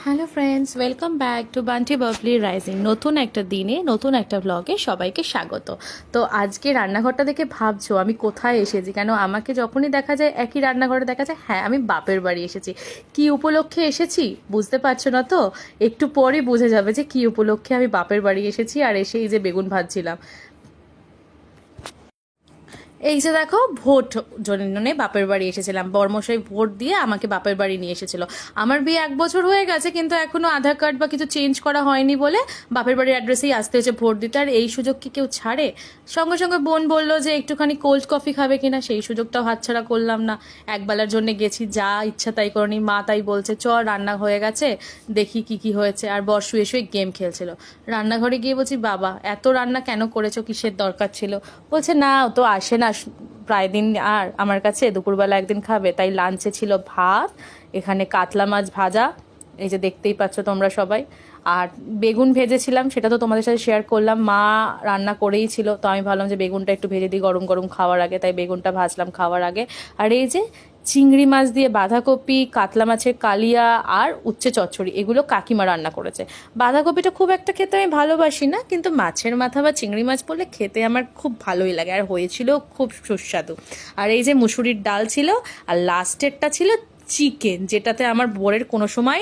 Hello friends, welcome back to Bunty Babli rising. নতুন একটা দিনে নতুন একটা ব্লগে সবাইকে স্বাগত। তো আজকে রান্নাঘরটা দেখে ভাবছো আমি কোথায় এসেছি, কেন আমাকে যখনই দেখা যায় একই রান্নাঘরে দেখা যায়। হ্যাঁ, আমি বাপের বাড়ি এসেছি। কি উপলক্ষে এসেছি বুঝতে পারছো না তো? একটু পরে বুঝে যাবে যে কি উপলক্ষে আমি বাপের বাড়ি এসেছি। আর এসে এই যে বেগুন ভাজছিলাম। এই যে দেখো, ভোট জন্য বাপের বাড়ি এসেছিলাম। বর্মশাই ভোট দিয়ে আমাকে বাপের বাড়ি নিয়ে এসেছিল। আমার বিয়ে 1 বছর হয়ে গেছে, কিন্তু এখনো আধার কার্ড বা কিছু চেঞ্জ করা হয়নি বলে বাপের বাড়ির অ্যাড্রেসেই আসতে হয়েছে ভোট দিতে। আর এই সুযোগ কি কেউ ছাড়ে? সঙ্গে সঙ্গে বোন বললো যে একটুখানি কোল্ড কফি খাবে কিনা, সেই সুযোগটাও হাতছাড়া করলাম না। একবেলার জন্য গেছি, যা ইচ্ছা তাই করনি। মা তাই বলছে চ রান্না হয়ে গেছে, দেখি কি কি হয়েছে। আর বর শুয়ে শুয়ে গেম খেলছিল। রান্নাঘরে গিয়ে বলছি বাবা এত রান্না কেন করেছো, কিসের দরকার ছিল? বলছে না, ও তো আসে না প্রায় দিন আর আমার কাছে, দুপুরবেলা একদিন খাবে। তাই লাঞ্চে ছিল ভাত, এখানে কাতলা মাছ ভাজা, এই যে দেখতেই পাচ্ছ তোমরা সবাই। আর বেগুন ভেজেছিলাম, সেটা তো তোমাদের সাথে শেয়ার করলাম। মা রান্না করেই ছিল, তো আমি ভাবলাম যে বেগুনটা একটু ভেজে দিই গরম গরম খাওয়ার আগে, তাই বেগুনটা ভাজলাম খাওয়ার আগে। আর এই যে চিংড়ি মাছ দিয়ে বাঁধাকপি, কাতলা মাছের কালিয়া আর উচ্ছে চচ্চড়ি, এগুলো কাকিমা রান্না করেছে। বাঁধাকপিটা খুব একটা খেতে আমি ভালোবাসি না, কিন্তু মাছের মাথা বা চিংড়ি মাছ বললে খেতে আমার খুব ভালোই লাগে, আর হয়েছিল খুব সুস্বাদু। আর এই যে মুসুরির ডাল ছিল, আর লাস্টেরটা ছিল চিকেন, যেটাতে আমার বরের কোনো সময়